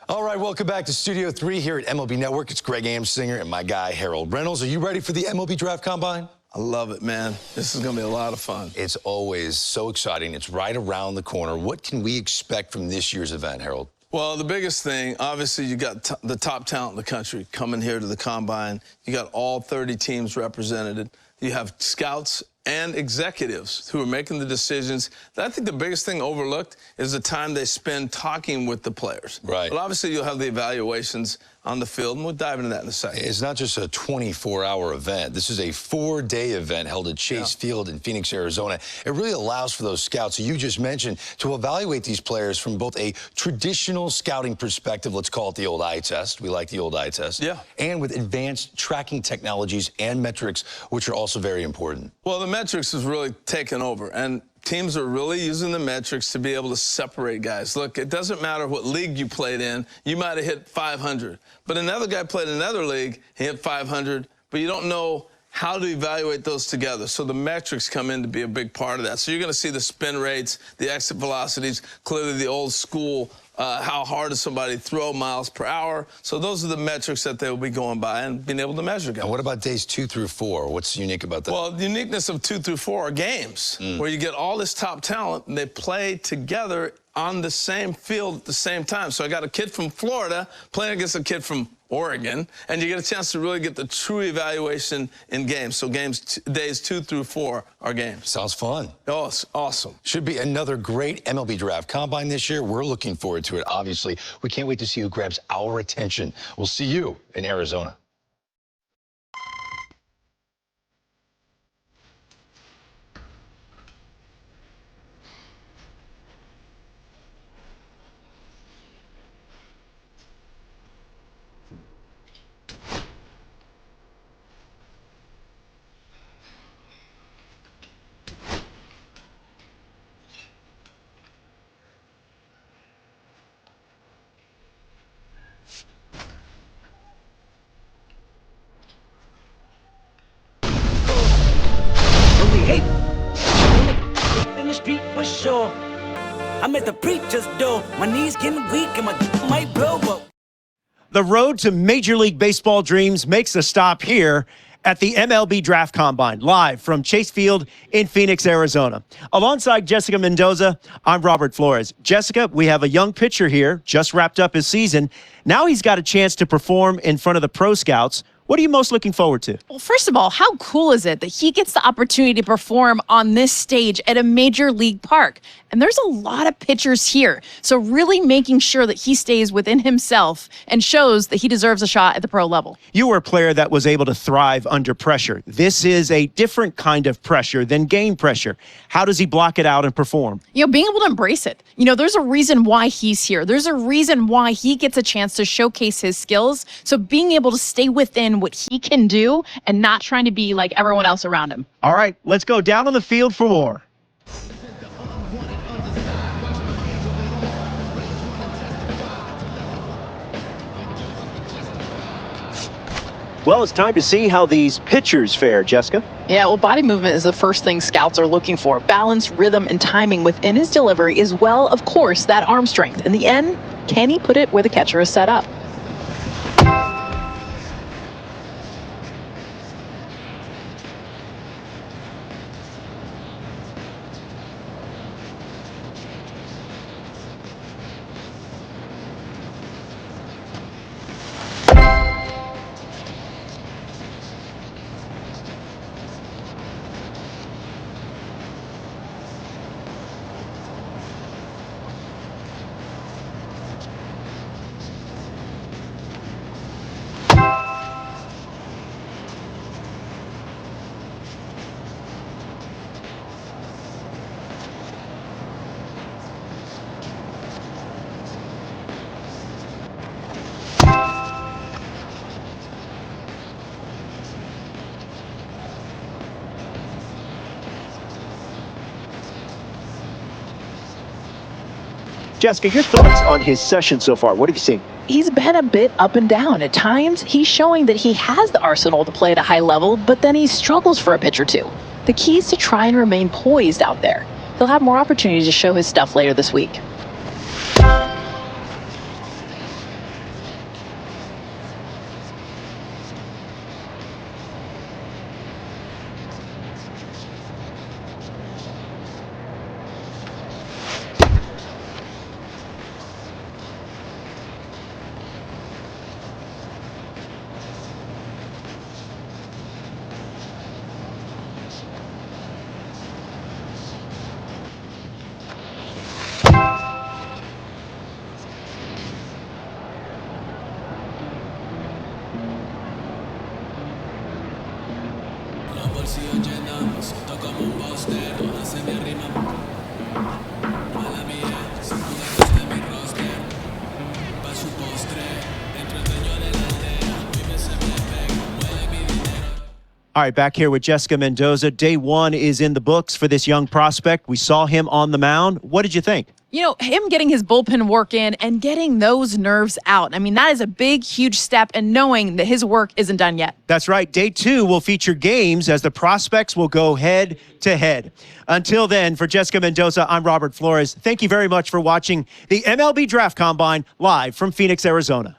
All right, welcome back to Studio 3 here at MLB Network. It's Greg Amsinger and my guy, Harold Reynolds. Are you ready for the MLB Draft Combine? I love it, man. This is going to be a lot of fun. It's always so exciting. It's right around the corner. What can we expect from this year's event, Harold? Well, the biggest thing, obviously, you got the top talent in the country coming here to the Combine. You got all 30 teams represented. You have scouts and executives who are making the decisions. I think the biggest thing overlooked is the time they spend talking with the players. Right. But obviously, you'll have the evaluations on the field, and we'll dive into that in a second. It's not just a 24-hour event. This is a 4-day event held at Chase Field in Phoenix, Arizona. It really allows for those scouts you just mentioned to evaluate these players from both a traditional scouting perspective, let's call it the old eye test. We like the old eye test. Yeah. And with advanced tracking technologies and metrics, which are also very important. Well, the metrics has really taken over, and teams are really using the metrics to be able to separate guys. Look, it doesn't matter what league you played in. You might have hit 500, but another guy played in another league, he hit 500, but you don't know how to evaluate those together. So the metrics come in to be a big part of that. So you're going to see the spin rates, the exit velocities, clearly the old school, how hard does somebody throw miles per hour. So those are the metrics that they will be going by and being able to measure guys. And what about days 2 through 4? What's unique about that? Well, the uniqueness of 2 through 4 are games where you get all this top talent and they play together on the same field at the same time. So I got a kid from Florida playing against a kid from Oregon, and you get a chance to really get the true evaluation in games. So days 2 through 4 are games. Sounds fun. Oh, it's awesome. Should be another great MLB Draft Combine this year. We're looking forward to it, obviously. We can't wait to see who grabs our attention. We'll see you in Arizona. In the street for sure. I'm at the preacher's door. My knees getting weak and my might blow up. The road to Major League Baseball dreams makes a stop here at the MLB Draft Combine, live from Chase Field in Phoenix, Arizona. Alongside Jessica Mendoza, I'm Robert Flores. Jessica, we have a young pitcher here, just wrapped up his season. Now he's got a chance to perform in front of the pro scouts. What are you most looking forward to? Well, first of all, how cool is it that he gets the opportunity to perform on this stage at a major league park? And there's a lot of pitchers here. So really making sure that he stays within himself and shows that he deserves a shot at the pro level. You were a player that was able to thrive under pressure. This is a different kind of pressure than game pressure. How does he block it out and perform? Being able to embrace it. There's a reason why he's here. There's a reason why he gets a chance to showcase his skills. So being able to stay within what he can do and not trying to be like everyone else around him. All right, let's go down on the field for more. Well, it's time to see how these pitchers fare, Jessica. Yeah, well, body movement is the first thing scouts are looking for. Balance, rhythm, and timing within his delivery, as well, of course, that arm strength. In the end, can he put it where the catcher is set up? Jessica, your thoughts on his session so far? What have you seen? He's been a bit up and down. At times, he's showing that he has the arsenal to play at a high level, but then he struggles for a pitch or two. The key is to try and remain poised out there. He'll have more opportunities to show his stuff later this week. All right, back here with Jessica Mendoza. Day one is in the books for this young prospect. We saw him on the mound. What did you think? You know, him getting his bullpen work in and getting those nerves out. I mean, that is a big, huge step, and knowing that his work isn't done yet. That's right. Day two will feature games as the prospects will go head to head. Until then, for Jessica Mendoza, I'm Robert Flores. Thank you very much for watching the MLB Draft Combine live from Phoenix, Arizona.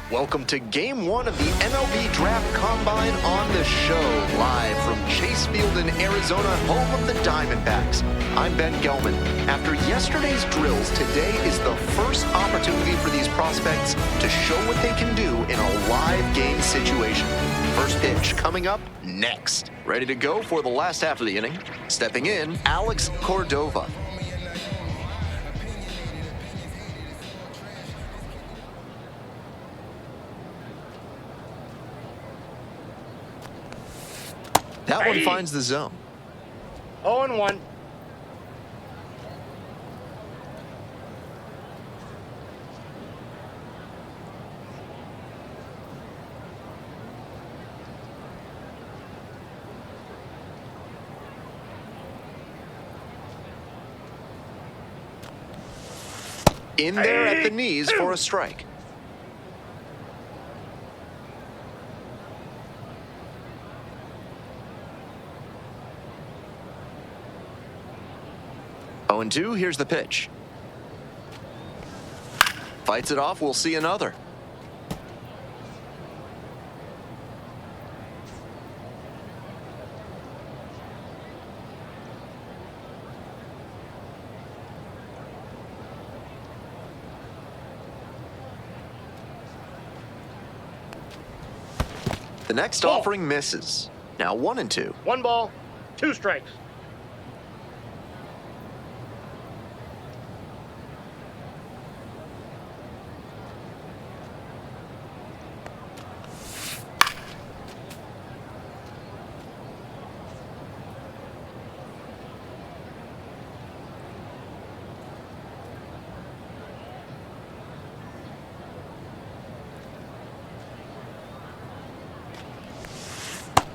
Welcome to Game 1 of the MLB Draft Combine on the show, live from Chase Field in Arizona, home of the Diamondbacks. I'm Ben Gelman. After yesterday's drills, today is the first opportunity for these prospects to show what they can do in a live game situation. First pitch coming up next. Ready to go for the last half of the inning. Stepping in, Alex Cordova. That one finds the zone. 0-1. In there at the knees for a strike. Oh, and 2, here's the pitch. Fights it off, we'll see another. The next offering misses. Now 1-2. 1 ball, 2 strikes.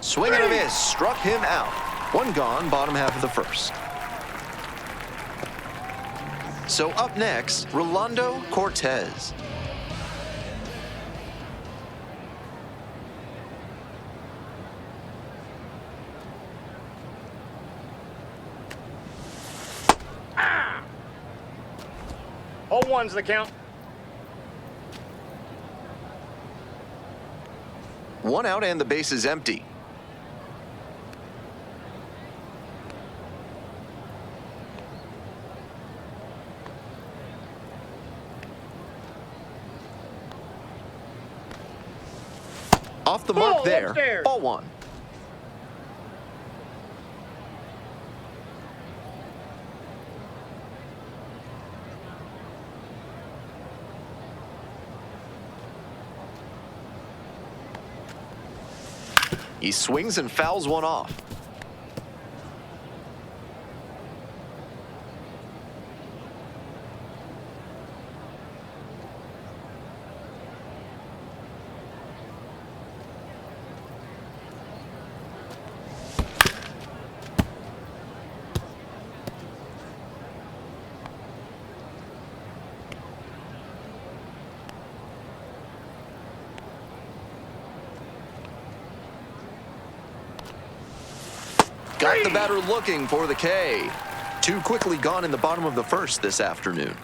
Swing and a miss, struck him out. 1 gone, bottom half of the first. So up next, Rolando Cortez. Ah! 0-1's the count. 1 out and the base is empty. Off the mark there. Upstairs. Ball 1. He swings and fouls one off. Got the batter looking for the K. 2 quickly gone in the bottom of the first this afternoon.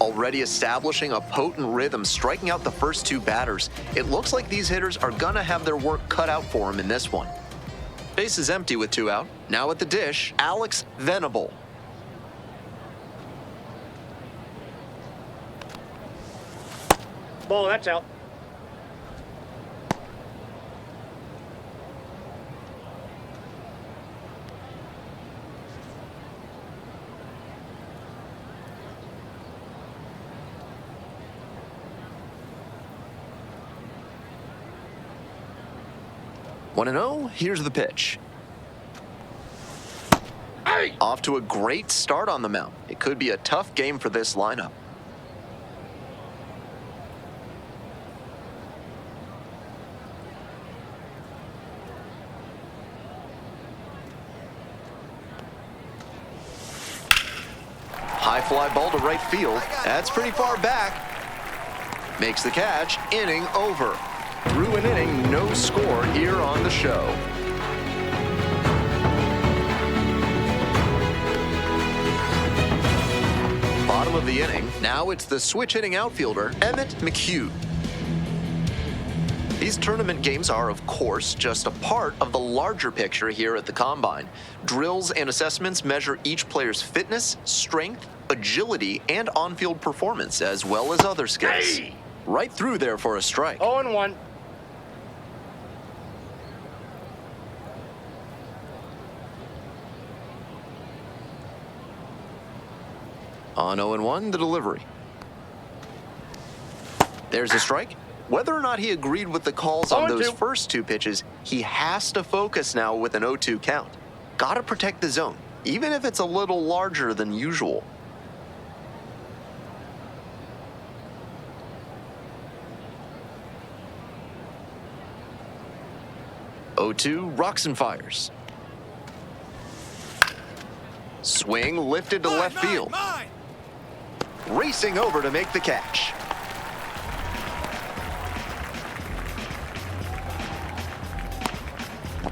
Already establishing a potent rhythm, striking out the first 2 batters. It looks like these hitters are gonna have their work cut out for them in this one. Base is empty with 2 out. Now at the dish, Alex Venable. Ball, that's out. 1-0, here's the pitch. Off to a great start on the mound. It could be a tough game for this lineup. High fly ball to right field. That's pretty far back. Makes the catch. Inning over. Through an inning, no score here on the show. Bottom of the inning. Now it's the switch-hitting outfielder, Emmett McHugh. These tournament games are, of course, just a part of the larger picture here at the Combine. Drills and assessments measure each player's fitness, strength, agility, and on-field performance, as well as other skills. Hey! Right through there for a strike. 0-1. On 0-1, the delivery. There's a strike. Whether or not he agreed with the calls on those 0-2. first two pitches, he has to focus now with an 0-2 count. Gotta protect the zone, even if it's a little larger than usual. (0-2) rocks and fires. Swing lifted to left field. Racing over to make the catch.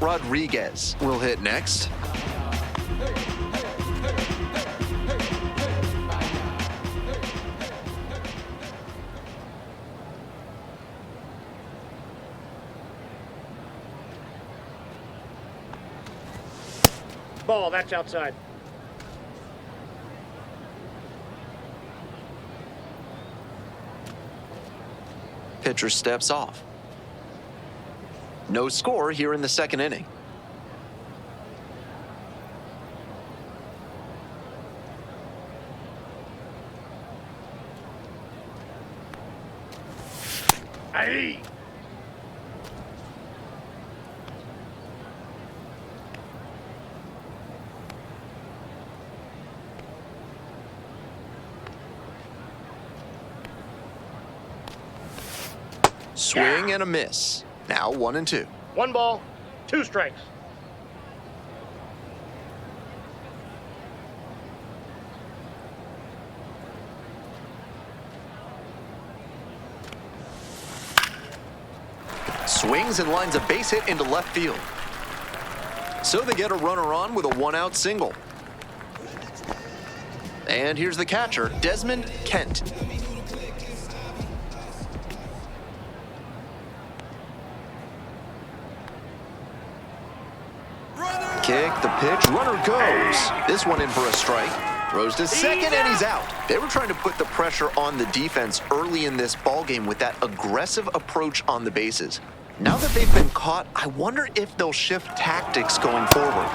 Rodriguez will hit next. Ball, that's outside. Pitcher steps off. No score here in the second inning. Hey! Swing and a miss. Now 1-2. 1 ball, 2 strikes. Swings and lines a base hit into left field. So they get a runner on with a 1-out single. And here's the catcher, Desmond Kent. Kick, the pitch, runner goes. This one in for a strike. Throws to second and he's out. They were trying to put the pressure on the defense early in this ballgame with that aggressive approach on the bases. Now that they've been caught, I wonder if they'll shift tactics going forward.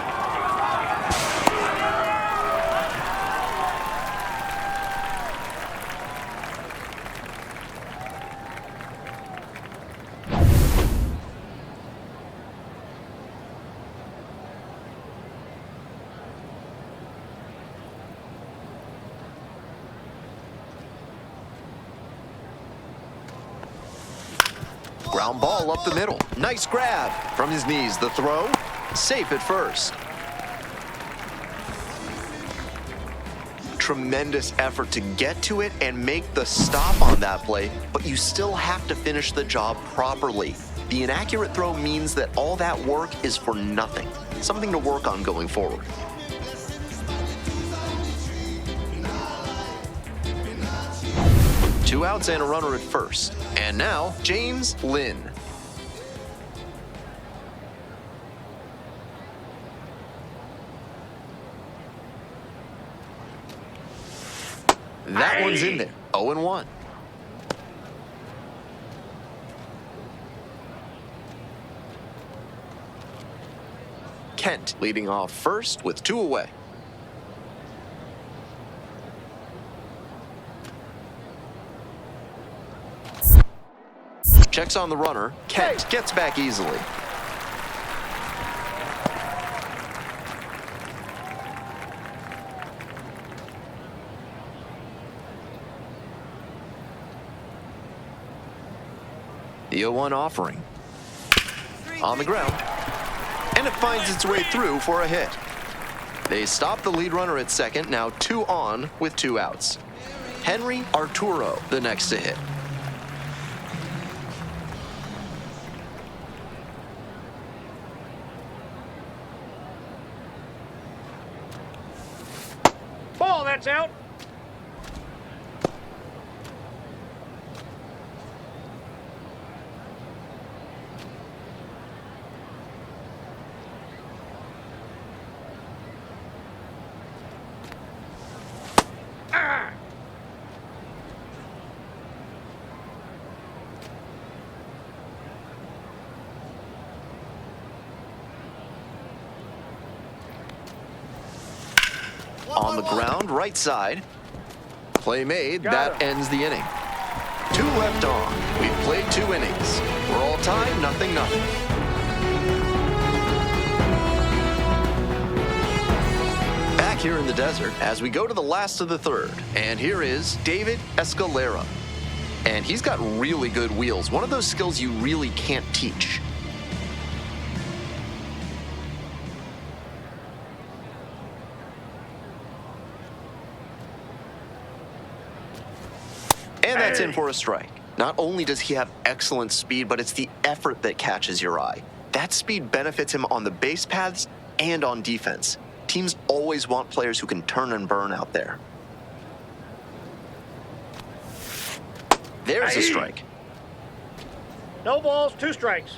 Ground ball up the middle. Nice grab. From his knees, the throw. Safe at first. Tremendous effort to get to it and make the stop on that play, but you still have to finish the job properly. The inaccurate throw means that all that work is for nothing. Something to work on going forward. Two outs and a runner at first. And now, James Lynn. That one's in there. 0-1. Kent leading off first with 2 away. Checks on the runner. Kent gets back easily. The 0-1 offering. On the ground. And it finds its way through for a hit. They stop the lead runner at second, now 2 on with 2 outs. Henry Arturo, the next to hit. Ball, that's out. On the ground, right side. Play made, that ends the inning. 2 left on. We've played 2 innings. We're all tied, 0-0. Back here in the desert as we go to the last of the third. And here is David Escalera. And he's got really good wheels. One of those skills you really can't teach. And that's in for a strike. Not only does he have excellent speed, but it's the effort that catches your eye. That speed benefits him on the base paths and on defense. Teams always want players who can turn and burn out there. There's a strike. No balls, 2 strikes.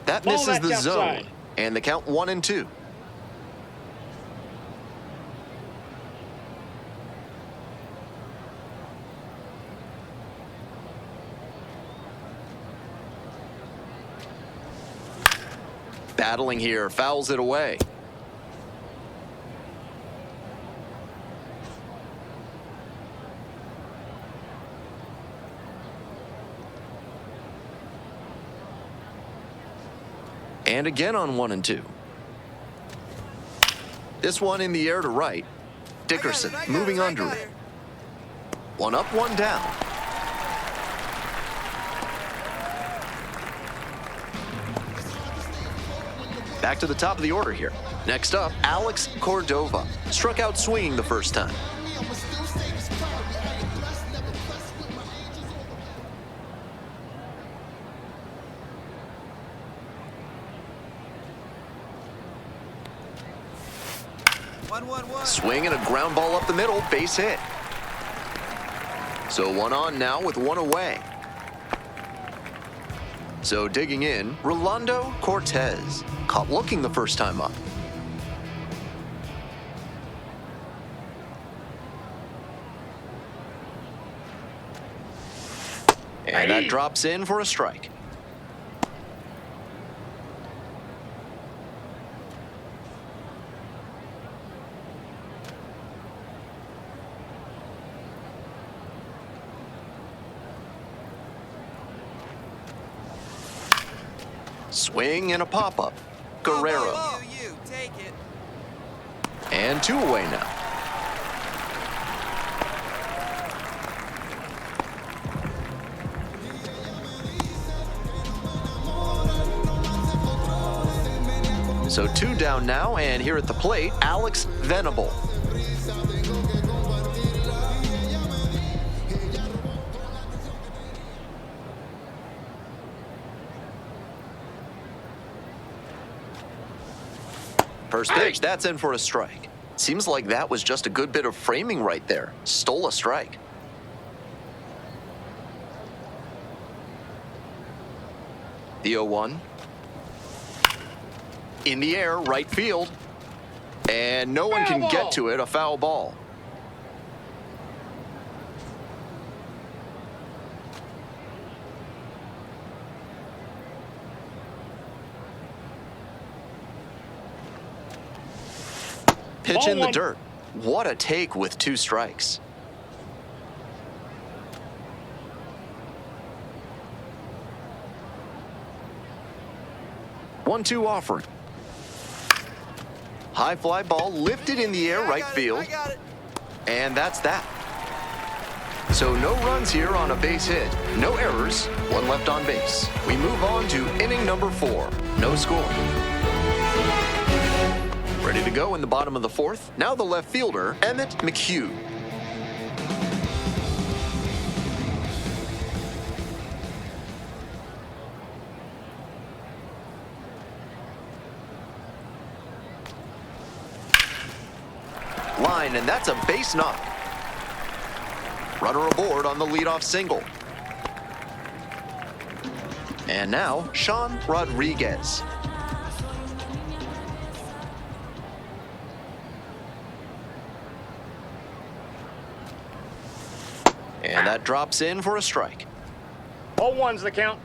That Ball, misses the that's zone. outside. And the count 1-2. Battling here, fouls it away. And again on 1-2. This one in the air to right. Dickerson moving under it. 1 up, 1 down. Back to the top of the order here. Next up, Alex Cordova. Struck out swinging the first time. Swing and a ground ball up the middle, base hit. So 1 on now with 1 away. So digging in, Rolando Cortez. Caught looking the first time up. And that drops in for a strike. Swing and a pop-up. Guerrero. And 2 away now. So 2 down now, and here at the plate, Alex Venable. First pitch, that's in for a strike. Seems like that was just a good bit of framing right there. Stole a strike. The 0-1. In the air, right field. And no one can get to it, a foul ball. Pitch in the dirt. What a take with 2 strikes. 1-2 offering. High fly ball lifted in the air, right field. And that's that. So no runs here on a base hit, no errors, one left on base. We move on to inning number 4, no score. Ready to go in the bottom of the 4th. Now the left fielder, Emmett McHugh. Line, and that's a base knock. Runner aboard on the leadoff single. And now, Sean Rodriguez. And that drops in for a strike. 0-1's the count.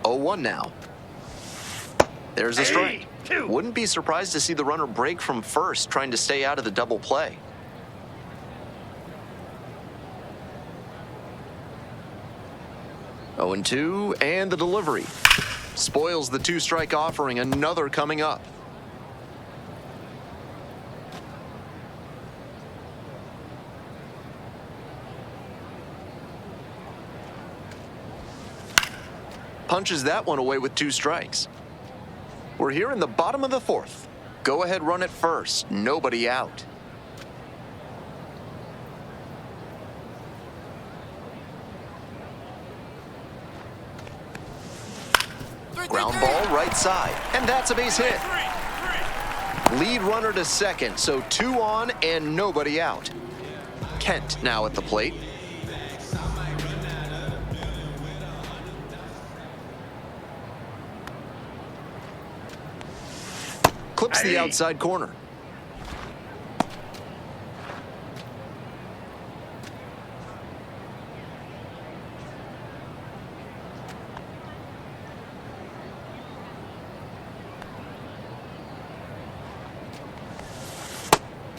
One now. There's a strike. Wouldn't be surprised to see the runner break from first, trying to stay out of the double play. Oh, 0-2, and the delivery. Spoils the 2-strike offering, another coming up. Punches that one away with 2 strikes. We're here in the bottom of the 4th. Go ahead, run it first. Nobody out. Ground ball right side, and that's a base hit. Lead runner to second, so 2 on and nobody out. Kent now at the plate. Clips the outside corner.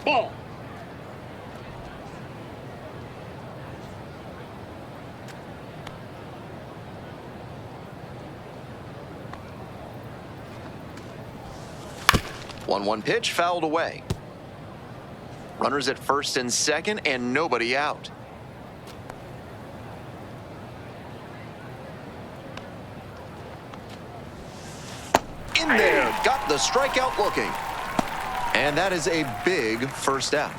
Ball. One pitch fouled away. Runners at first and second and nobody out. In there, got the strikeout looking. And that is a big first out.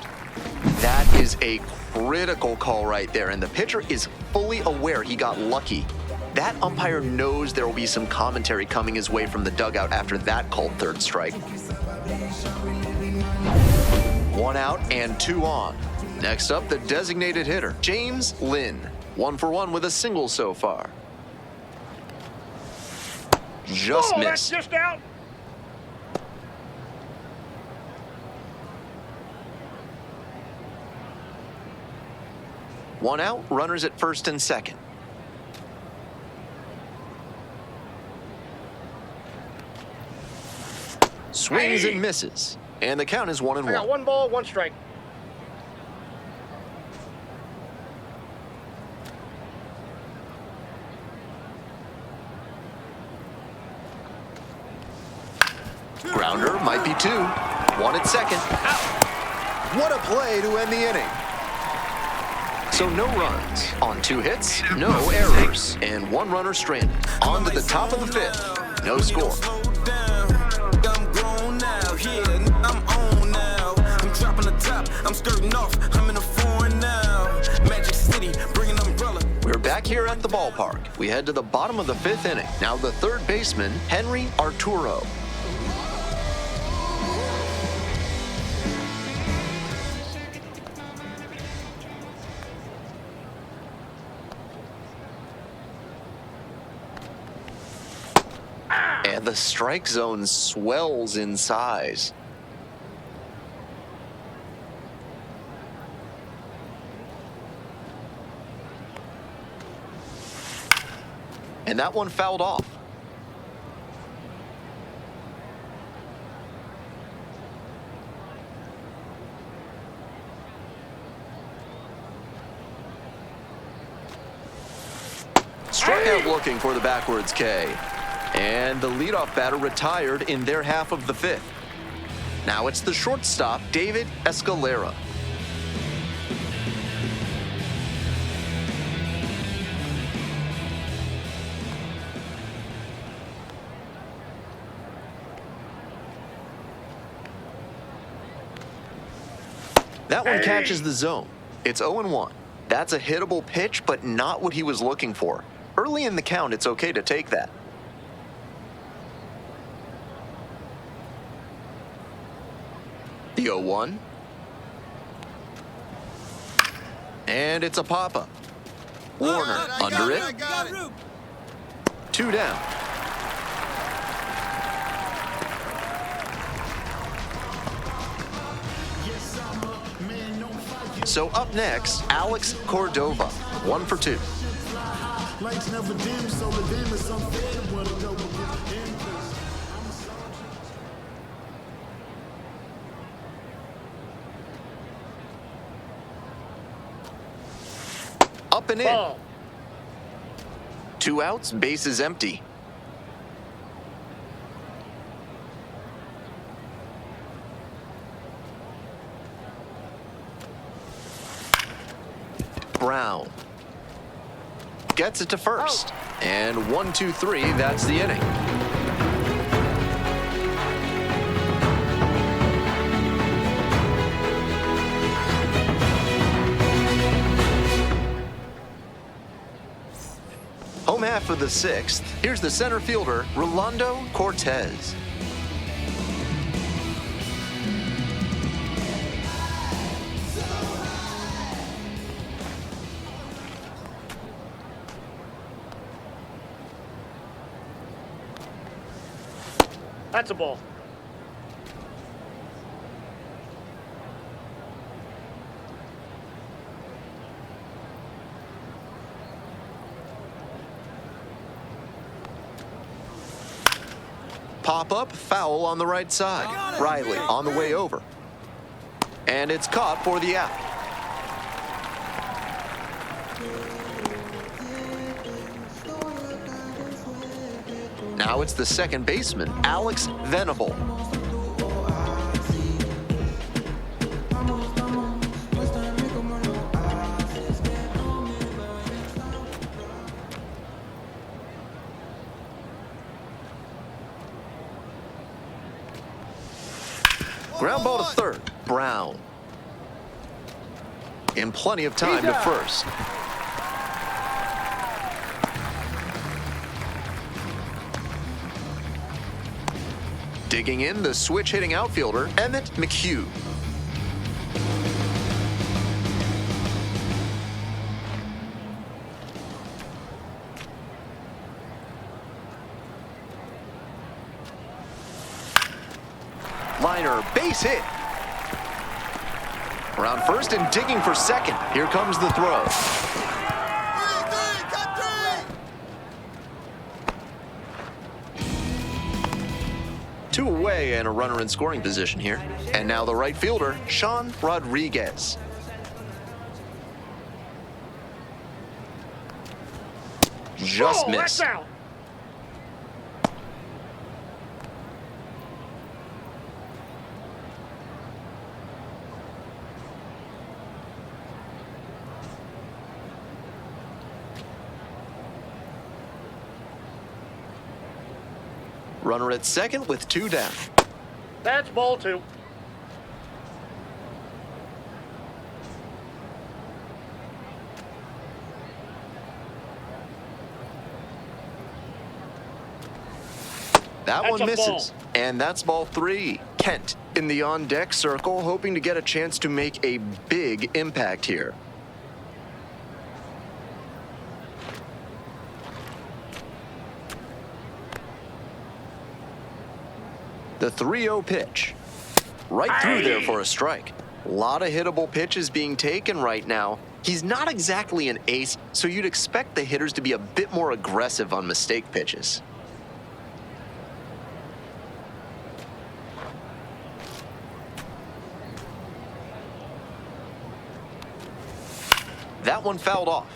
That is a critical call right there, and the pitcher is fully aware he got lucky. That umpire knows there will be some commentary coming his way from the dugout after that called 3rd strike. 1 out and 2 on. Next up, the designated hitter, James Lynn. 1 for 1 with a single so far. Just Oh, missed. that's just out. One out, runners at first and second. Swings and misses. And the count is 1-1. I got 1 ball, 1 strike. Grounder might be 2. 1 at second. What a play to end the inning. So no runs on 2 hits, no errors, and 1 runner stranded. On to the top of the 5th. No score. We're back here at the ballpark. We head to the bottom of the 5th inning. Now the 3rd baseman, Henry Arturo. And the strike zone swells in size. And that one fouled off. looking for the backwards K. And the leadoff batter retired in their half of the fifth. Now it's the shortstop, David Escalera. That one catches the zone. It's 0-1. That's a hittable pitch, but not what he was looking for. Early in the count, it's okay to take that. The 0-1. And it's a pop-up. Warner under it. 2 down. So up next, Alex Cordova, 1 for 2. Up and in. Ball. 2 outs, base is empty. Brown gets it to first. And 1-2-3, that's the inning. Home half of the 6th. Here's the center fielder, Rolando Cortez. That's a ball. Pop-up, foul on the right side. Riley on the way over. And it's caught for the out. Now it's the second baseman, Alex Venable. Ground ball to third, Brown. And plenty of time to first. Digging in, the switch-hitting outfielder, Emmett McHugh. Liner, base hit. Around first and digging for second. Here comes the throw. Two away and a runner in scoring position here. And now the right fielder, Sean Rodriguez. Just missed. That's out. Runner at second with 2 down. That's ball 2. That That's one a misses. ball. And that's ball 3. Kent in the on-deck circle, hoping to get a chance to make a big impact here. The 3-0 pitch. Right through there for a strike. A lot of hittable pitches being taken right now. He's not exactly an ace, so you'd expect the hitters to be a bit more aggressive on mistake pitches. That one fouled off.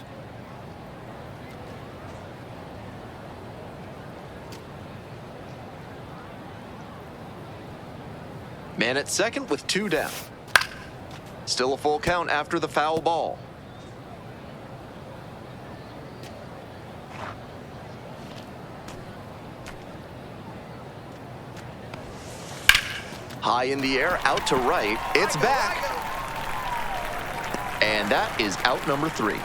Man at second with 2 down. Still a full count after the foul ball. High in the air, out to right. It's back. And that is out number 3.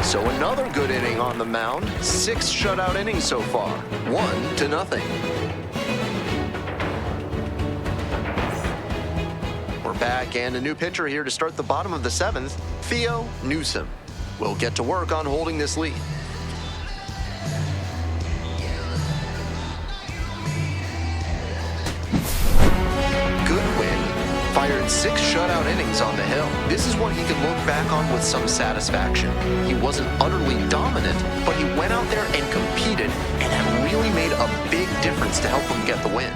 So another good inning on the mound. 6 shutout innings so far. 1-0. We're back, and a new pitcher here to start the bottom of the 7th, Theo Newsom. Will get to work on holding this lead. Goodwin fired 6 shutout innings on the hill. This is one he can look back on with some satisfaction. He wasn't utterly dominant, but he went out there and competed, and that really made a big difference to help him get the win.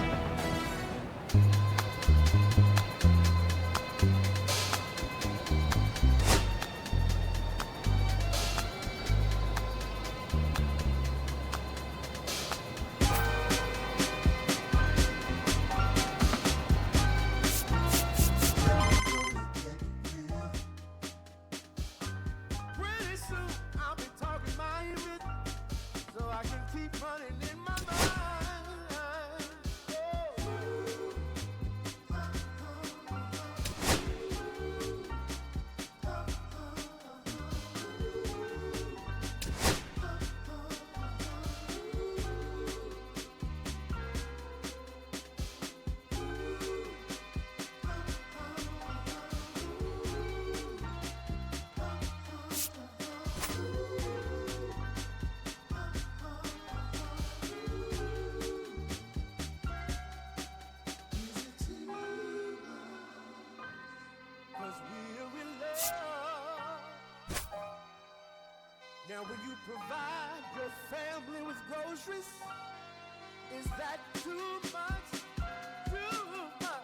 Now will you provide your family with groceries? Is that too much? Too much?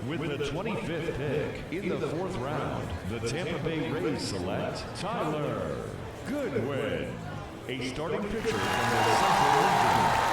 With the 25th pick in the 4th round, the Tampa Bay Rays select Tyler Goodwin, a starting pitcher from the Central Division.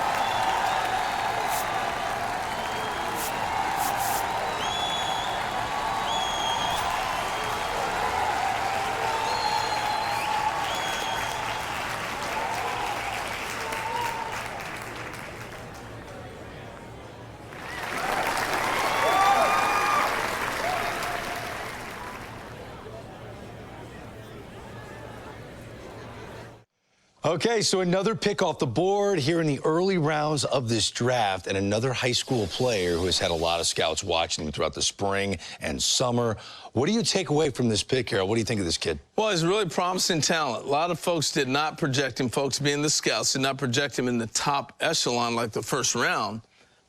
Okay, so another pick off the board here in the early rounds of this draft, and another high school player who has had a lot of scouts watching him throughout the spring and summer. What do you take away from this pick, Harold? What do you think of this kid? Well, he's really promising talent. A lot of folks did not project him, folks being the scouts, did not project him in the top echelon like the first round,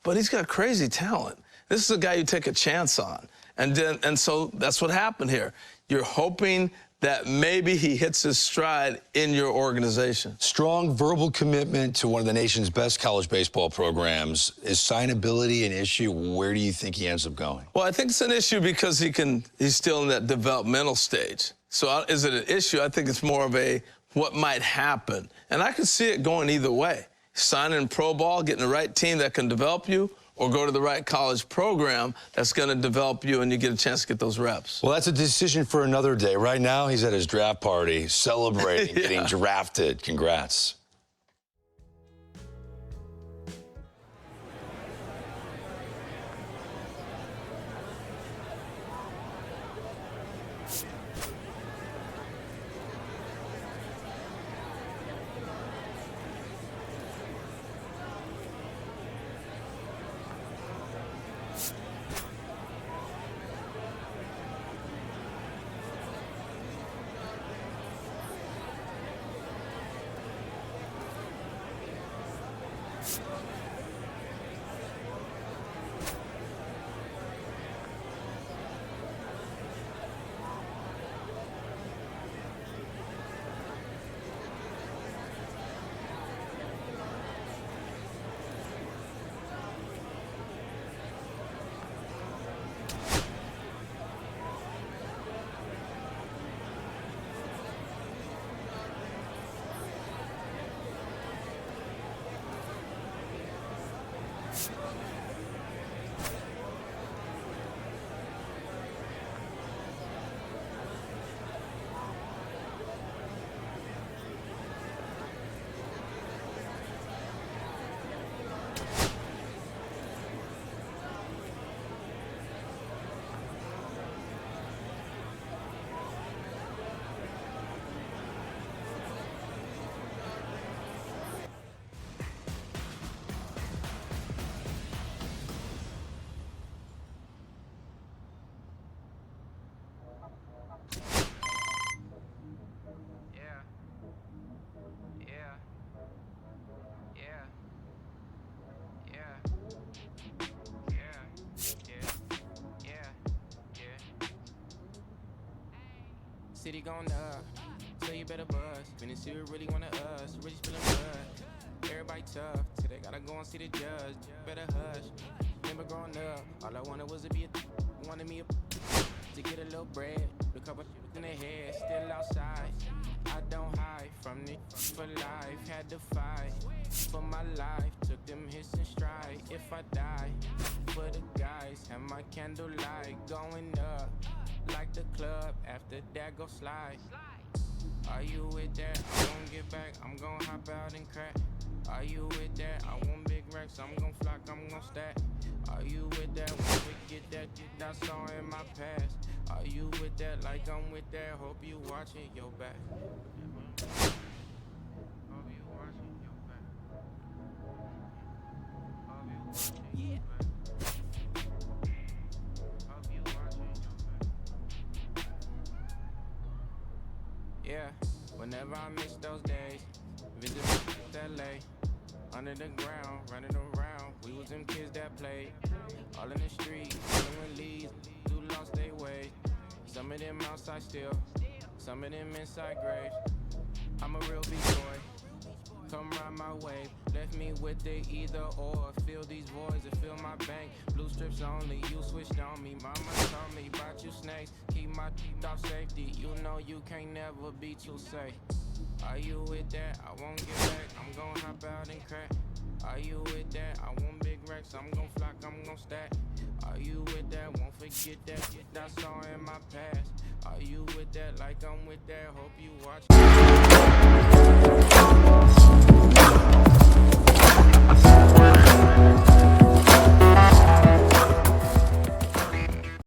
but he's got crazy talent. This is a guy you take a chance on. And so that's what happened here. You're hoping that maybe he hits his stride in your organization. Strong verbal commitment to one of the nation's best college baseball programs. Is signability an issue? Where do you think he ends up going? Well, I think it's an issue because he's still in that developmental stage. So is it an issue? I think it's more of a what might happen. And I could see it going either way. Signing in pro ball, getting the right team that can develop you, or go to the right college program that's going to develop you and you get a chance to get those reps. Well, that's a decision for another day. Right now, he's at his draft party celebrating getting drafted. Congrats. city going up, so you better buzz. Phoenix City really wanna us, really spilling blood. Everybody tough, today gotta go and see the judge. Better hush. Remember growing up, all I wanted was to be wanted me to get a little bread. The couple in the head, still outside. I don't hide from the for life. Had to fight for my life. Took them hits in stride. If I die for the guys, have my candlelight going up like the club. After that, go slide. Are you with that? I won't get back. I'm gon' hop out and crack. Are you with that? I want big racks. I'm gon' flock. I'm gon' stack. Are you with that? Won't forget that I saw in my past. Are you with that? Like I'm with that. Hope you watching your back. Hope you watching your back. Hope you watching your back. Hope you watching your back. Yeah, whenever I miss those days, visit LA. Under the ground, running around, we was them kids that played. All in the street, following leads, who lost their way. Some of them outside still, some of them inside graves. I'm a real big boy, come ride my wave. Left me with the either or, fill these voids and fill my bank. Blue strips only, you switched on me. Mama told me about you snakes, keep my teeth off safety. You know you can't never be too safe. Are you with that? I won't get back. I'm gon' hop out and crack. Are you with that? I want big racks. I'm gon' flock. I'm gon' stack. Are you with that? Won't forget that I saw in my past. Are you with that? Like I'm with that. Hope you watch.